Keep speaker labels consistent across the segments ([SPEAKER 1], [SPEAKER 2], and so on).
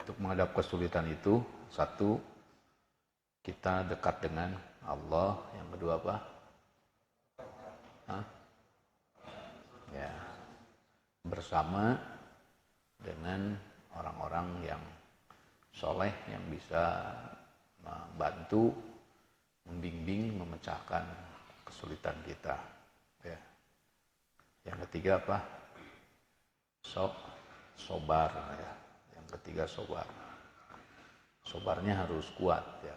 [SPEAKER 1] Untuk menghadap kesulitan itu, satu, kita dekat dengan Allah. Yang kedua apa? Hah? Ya, bersama dengan orang-orang yang soleh yang bisa membantu, membimbing, memecahkan kesulitan kita. Ya. Yang ketiga apa? Sobar. Ya. Yang ketiga sobar. Sobarnya harus kuat. Ya.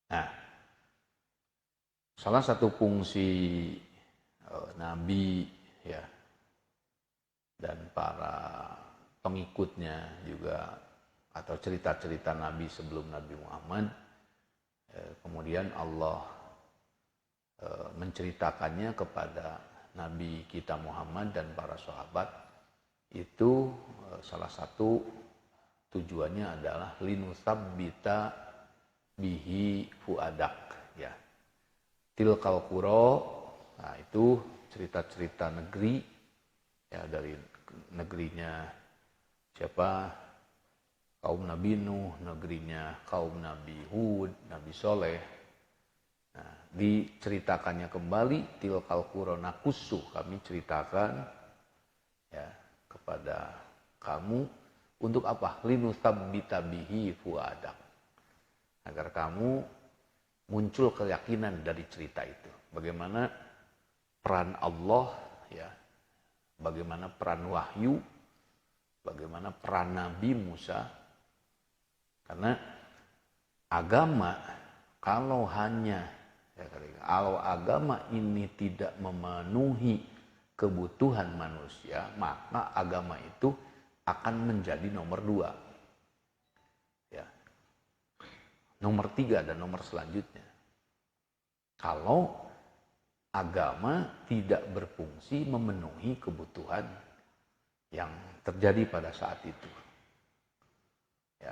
[SPEAKER 1] Nah, salah satu fungsi Nabi ya dan para pengikutnya juga atau cerita-cerita Nabi sebelum Nabi Muhammad, kemudian Allah menceritakannya kepada Nabi kita Muhammad dan para sahabat, itu salah satu tujuannya adalah linusabbita bihi fuadak ya. Tilkal qura, nah itu cerita-cerita negeri ya, dari negerinya siapa? Kaum Nabi Nuh, negerinya kaum Nabi Hud, Nabi Soleh. Nah, diceritakannya kembali tilkal qura nakussu, kami ceritakan ya kepada kamu untuk apa? Linusabbita bihi fuadak, agar kamu muncul keyakinan dari cerita itu. Bagaimana peran Allah ya, bagaimana peran wahyu, bagaimana peran Nabi Musa. Karena agama kalau agama ini tidak memenuhi kebutuhan manusia, maka agama itu akan menjadi nomor 2. Ya. Nomor 3 dan nomor selanjutnya. Kalau agama tidak berfungsi memenuhi kebutuhan yang terjadi pada saat itu. Ya.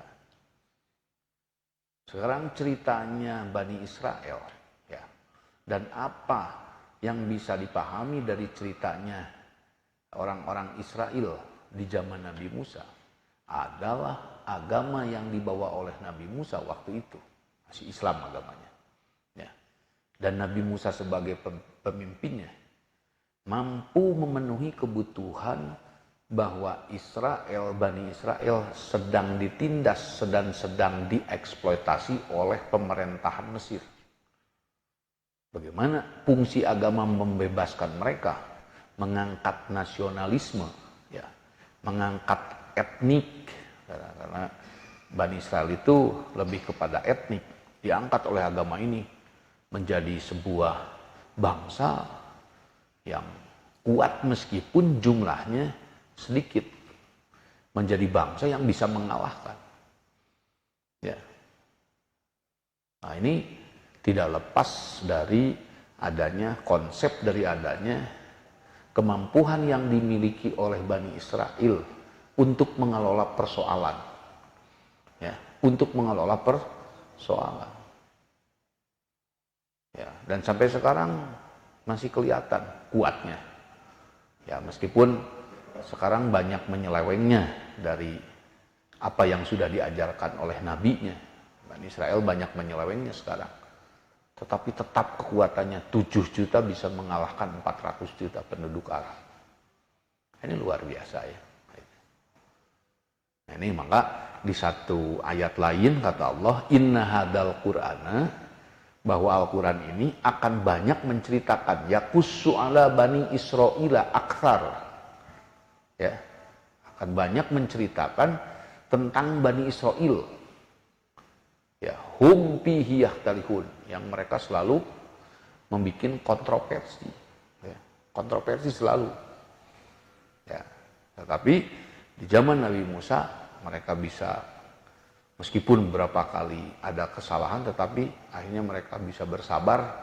[SPEAKER 1] Sekarang ceritanya Bani Israel, ya. Dan apa yang bisa dipahami dari ceritanya orang-orang Israel di zaman Nabi Musa adalah agama yang dibawa oleh Nabi Musa waktu itu, masih Islam agamanya. Ya. Dan Nabi Musa sebagai pemimpinnya mampu memenuhi kebutuhan bahwa Bani Israel sedang ditindas, sedang dieksploitasi oleh pemerintahan Mesir. Bagaimana fungsi agama membebaskan mereka, mengangkat nasionalisme, ya, mengangkat etnik, karena Bani Israel itu lebih kepada etnik, diangkat oleh agama ini menjadi sebuah bangsa yang kuat meskipun jumlahnya sedikit, menjadi bangsa yang bisa mengalahkan. Ya. Nah, ini tidak lepas dari adanya konsep, dari adanya kemampuan yang dimiliki oleh Bani Israel untuk mengelola persoalan. Ya, untuk mengelola persoalan. Ya, dan sampai sekarang masih kelihatan kuatnya. Ya, meskipun sekarang banyak menyelewengnya dari apa yang sudah diajarkan oleh nabinya. Bani Israel banyak menyelewengnya sekarang. Tetapi tetap kekuatannya 7 juta bisa mengalahkan 400 juta penduduk Arab. Ini luar biasa ya. Nah, ini maka di satu ayat lain kata Allah, inna hadal qur'ana, bahwa Al-Quran ini akan banyak menceritakan yakussu ala bani Israila akthar, ya, akan banyak menceritakan tentang Bani Israel, ya, hum fihi yahtalifun, yang mereka selalu membuat kontroversi, ya, kontroversi selalu, ya. Tetapi di zaman Nabi Musa mereka bisa, meskipun beberapa kali ada kesalahan, tetapi akhirnya mereka bisa bersabar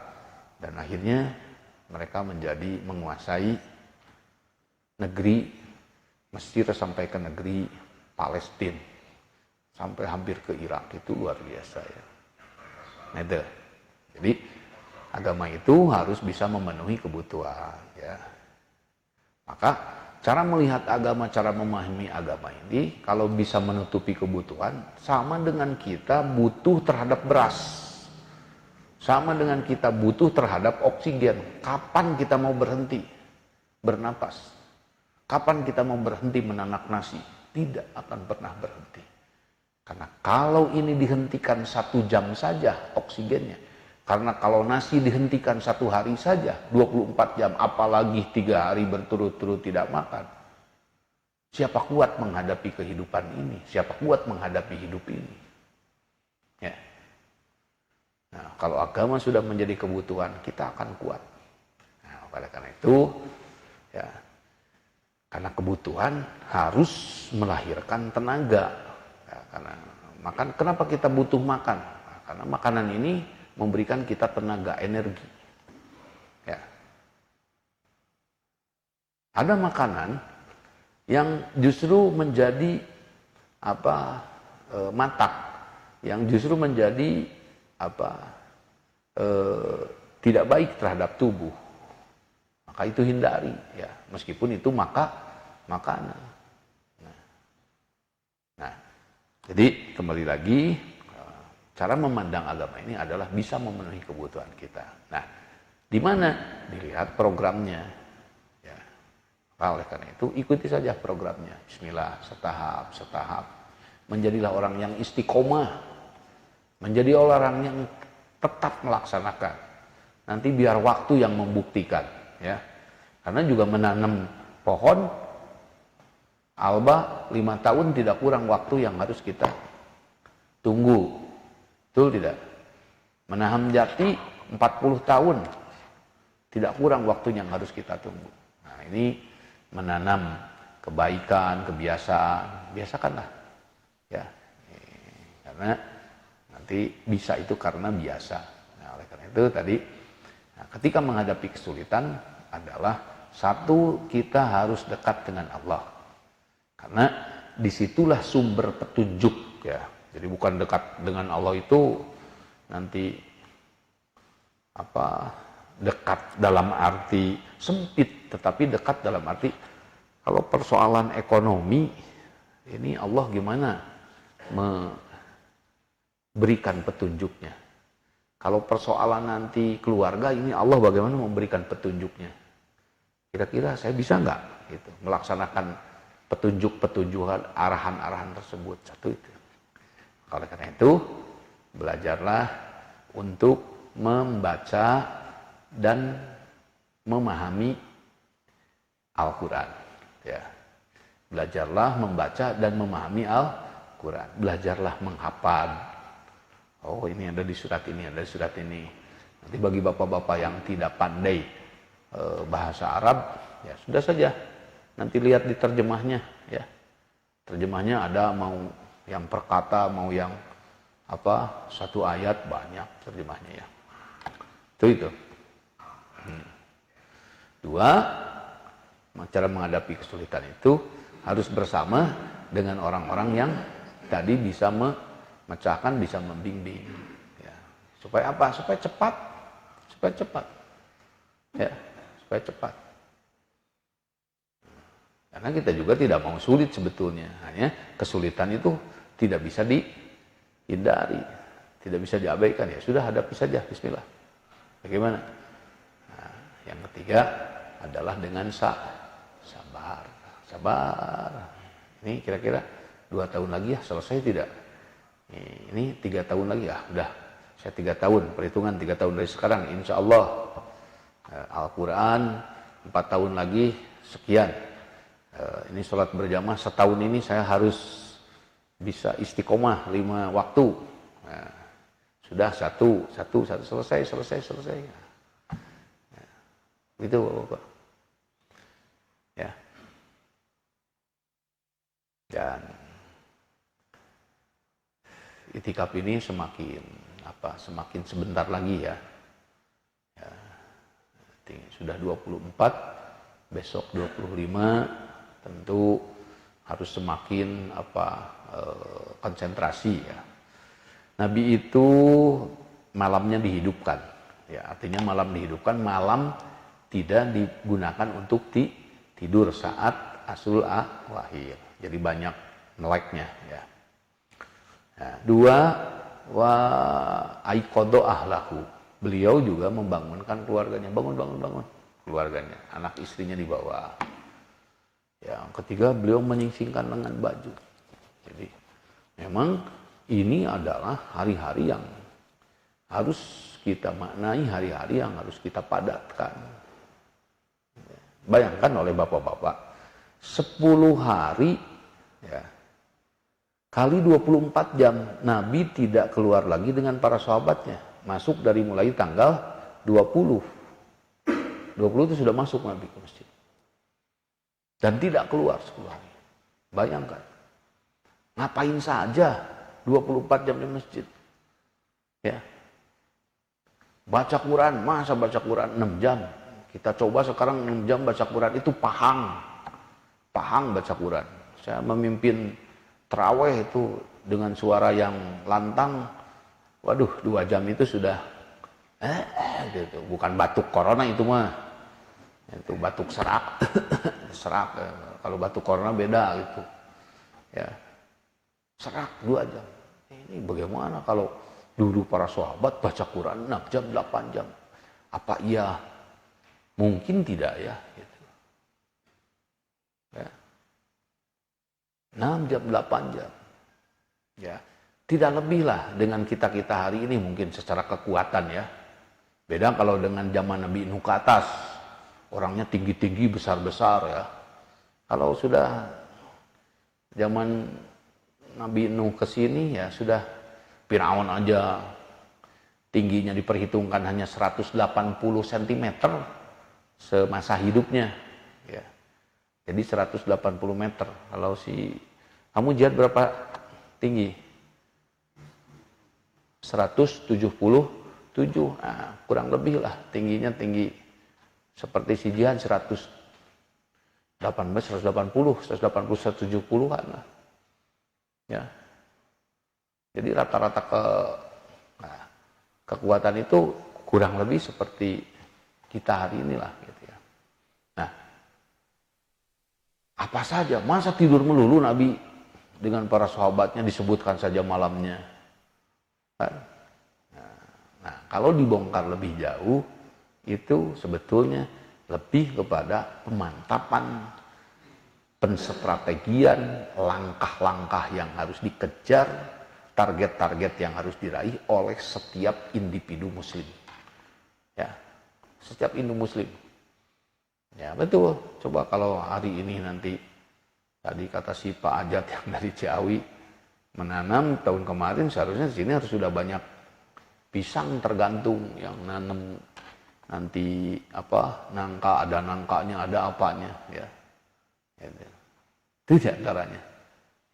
[SPEAKER 1] dan akhirnya mereka menjadi menguasai negeri Mesir sampai ke negeri Palestina, sampai hampir ke Irak. Itu luar biasa ya. Nah, itu. Jadi agama itu harus bisa memenuhi kebutuhan ya. Maka cara melihat agama, cara memahami agama ini kalau bisa menutupi kebutuhan, sama dengan kita butuh terhadap beras. Sama dengan kita butuh terhadap oksigen. Kapan kita mau berhenti bernapas? Kapan kita mau berhenti menanak nasi? Tidak akan pernah berhenti. Karena kalau ini dihentikan 1 jam saja oksigennya. Karena kalau nasi dihentikan 1 hari saja, 24 jam, apalagi 3 hari berturut-turut tidak makan. Siapa kuat menghadapi kehidupan ini? Siapa kuat menghadapi hidup ini? Ya. Nah, kalau agama sudah menjadi kebutuhan, kita akan kuat. Nah, oleh karena itu, ya, karena kebutuhan harus melahirkan tenaga. Ya, karena makan, kenapa kita butuh makan? Nah, karena makanan ini memberikan kita tenaga, energi. Ya. Ada makanan yang justru menjadi matak, yang justru menjadi tidak baik terhadap tubuh, maka itu hindari ya, meskipun itu makanan. Nah, jadi kembali lagi, cara memandang agama ini adalah bisa memenuhi kebutuhan kita. Nah, di mana dilihat programnya ya. Oleh karena itu ikuti saja programnya, bismillah, setahap, menjadilah orang yang istiqomah, menjadi orang yang tetap melaksanakan. Nanti biar waktu yang membuktikan ya. Karena juga menanam pohon alba 5 tahun tidak kurang waktu yang harus kita tunggu. Betul tidak? Menanam jati 40 tahun tidak kurang waktu yang harus kita tunggu. Nah, ini menanam kebaikan, kebiasaan, biasakanlah ya. Karena nanti bisa itu karena biasa. Nah, oleh karena itu tadi, ketika menghadapi kesulitan adalah satu, kita harus dekat dengan Allah. Karena disitulah sumber petunjuk ya. Jadi bukan dekat dengan Allah itu nanti dekat dalam arti sempit, tetapi dekat dalam arti kalau persoalan ekonomi ini Allah gimana berikan petunjuknya. Kalau persoalan nanti keluarga ini Allah bagaimana memberikan petunjuknya. Kira-kira saya bisa nggak gitu melaksanakan petunjukan arahan-arahan tersebut. Satu itu. Oleh karena itu belajarlah untuk membaca dan memahami Al-Quran. Ya. Belajarlah membaca dan memahami Al-Quran. Belajarlah menghafal. Oh, ini ada di surat ini, ada di surat ini. Nanti bagi bapak-bapak yang tidak pandai bahasa Arab, ya sudah saja. Nanti lihat di terjemahnya, ya. Terjemahnya ada mau yang per kata, mau yang satu ayat banyak terjemahnya ya. Itu. 2, cara menghadapi kesulitan itu harus bersama dengan orang-orang yang tadi bisa memecahkan, bisa membimbing. Ya. Supaya apa? Supaya cepat. Ya, supaya cepat. Karena kita juga tidak mau sulit sebetulnya. Hanya kesulitan itu tidak bisa dihindari, tidak bisa diabaikan. Ya sudah, hadapi saja. Bismillah. Bagaimana? Nah, yang ketiga adalah dengan sabar. Ini kira-kira 2 tahun lagi ya selesai tidak? Ini 3 tahun lagi ya. Udah, saya 3 tahun. Perhitungan 3 tahun dari sekarang. Insya Allah Al-Quran 4 tahun lagi sekian. Ini sholat berjamaah setahun ini saya harus bisa istiqomah 5 waktu. Nah, sudah satu selesai. Nah, gitu Bapak. Ya. Dan itikaf ini semakin sebentar lagi ya. Sudah 24, besok 25, tentu harus semakin konsentrasi ya. Nabi itu malamnya dihidupkan, ya artinya malam dihidupkan, malam tidak digunakan untuk tidur saat asul wahir. Jadi banyak meleknya ya. Nah, dua, wa aiqadha ahlahu. Beliau juga membangunkan keluarganya, bangun keluarganya, anak istrinya di bawah. Yang ketiga, beliau menyingsingkan lengan baju. Jadi memang ini adalah hari-hari yang harus kita maknai, hari-hari yang harus kita padatkan. Bayangkan oleh bapak-bapak, 10 hari ya, kali 24 jam, Nabi tidak keluar lagi dengan para sahabatnya. Masuk dari mulai tanggal 20. 20 itu sudah masuk Nabi ke masjid. Dan tidak keluar 10 hari. Bayangkan. Ngapain saja 24 jam di masjid. Ya. Baca Quran, masa baca Quran 6 jam. Kita coba sekarang 6 jam baca Quran itu pahang baca Quran. Saya memimpin tarawih itu dengan suara yang lantang. Waduh, 2 jam itu sudah gitu. Bukan batuk corona itu mah. Itu batuk serak. Serak. Kalau batuk corona beda gitu. Ya. Serak 2 jam. Ini bagaimana kalau dulu para sahabat baca Quran 6 jam, 8 jam. Apa iya mungkin tidak ya? Gitu. Ya. 6 jam, 8 jam. Ya. Tidak lebih lah dengan kita-kita hari ini mungkin secara kekuatan ya. Beda kalau dengan zaman Nabi Nuh ke atas. Orangnya tinggi-tinggi, besar-besar ya. Kalau sudah zaman Nabi Nuh ke sini ya sudah Firaun aja tingginya diperhitungkan hanya 180 cm semasa hidupnya ya. Jadi 180 meter. Kalau kamu jihad berapa tinggi? 177, nah, kurang lebih lah tingginya, tinggi seperti si Jihan 118, 180, 170-an lah. Ya. Jadi rata-rata kekuatan itu kurang lebih seperti kita hari inilah gitu ya. Nah, apa saja, masa tidur melulu Nabi dengan para sahabatnya disebutkan saja malamnya. Nah, kalau dibongkar lebih jauh, itu sebetulnya lebih kepada pemantapan, penstrategian, langkah-langkah yang harus dikejar, target-target yang harus diraih oleh setiap individu muslim. Ya, setiap individu muslim. Ya, betul. Coba kalau hari ini nanti, tadi kata si Pak Ajat yang dari Ciawi, menanam tahun kemarin seharusnya di sini harus sudah banyak pisang tergantung yang nanam nanti nangka, ada nangkanya, ada apanya ya. Itu di antaranya.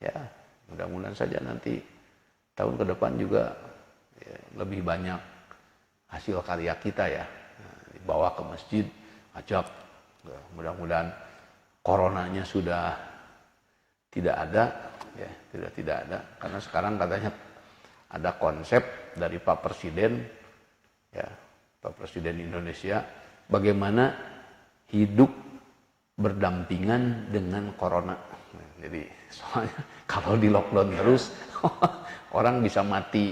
[SPEAKER 1] Ya, mudah-mudahan saja nanti tahun ke depan juga ya, lebih banyak hasil karya kita ya. Dibawa ke masjid, ajak. Mudah-mudahan coronanya sudah tidak ada. Ya, tidak ada karena sekarang katanya ada konsep dari Pak Presiden ya, Pak Presiden Indonesia bagaimana hidup berdampingan dengan corona. Nah, jadi soalnya kalau di lockdown terus orang bisa mati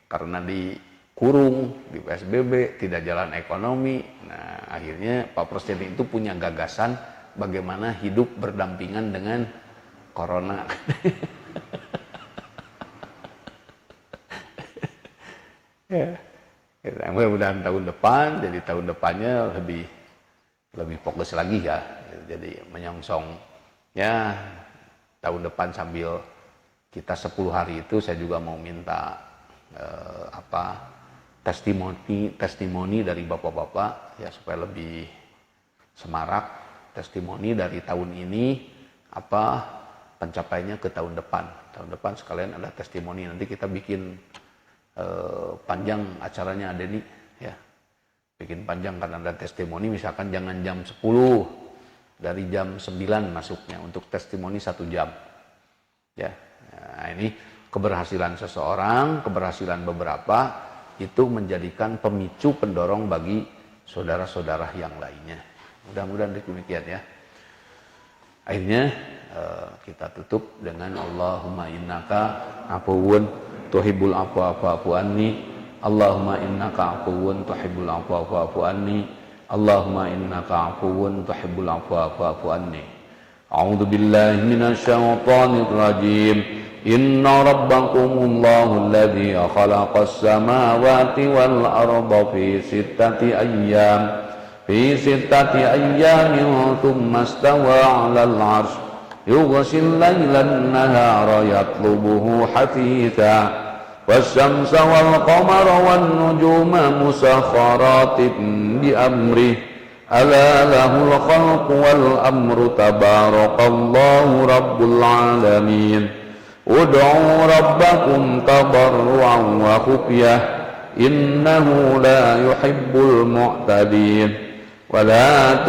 [SPEAKER 1] karena dikurung, di PSBB, tidak jalan ekonomi. Nah, akhirnya Pak Presiden itu punya gagasan bagaimana hidup berdampingan dengan corona. Ya. Mudah-mudahan tahun depan, jadi tahun depannya lebih fokus lagi ya. Jadi menyongsong ya tahun depan sambil kita 10 hari itu saya juga mau minta testimoni dari bapak-bapak ya supaya lebih semarak testimoni dari tahun ini pencapaiannya ke tahun depan. Tahun depan sekalian ada testimoni, nanti kita bikin panjang acaranya ada nih ya. bikin panjang karena ada testimoni, misalkan jangan jam 10, dari jam 9 masuknya, untuk testimoni 1 jam. Ya, nah, ini keberhasilan seseorang, keberhasilan beberapa, itu menjadikan pemicu pendorong bagi saudara-saudara yang lainnya. Mudah-mudahan demikian ya. Akhirnya kita tutup dengan Allahumma innaka afuwun tuhibbul afwa fa'fu anni. Allahumma innaka afuwun tuhibbul afwa fa'fu anni. Allahumma innaka afuwun tuhibbul afwa fa'fu anni. A'udzu billahi minasy syaithanir rajim. Inna rabbakumullahu alladzi khalaqas samawati wal arda fi sittati ayyam. في 6 أيام ثم استوى على العرش يغشي الليل النهار يطلبه حثيثا والشمس والقمر والنجوم مسخرات بأمره ألا له الخلق والأمر تبارك الله رب العالمين ادعوا ربكم تضرعا وخفية إنه لا يحب المعتدين ولا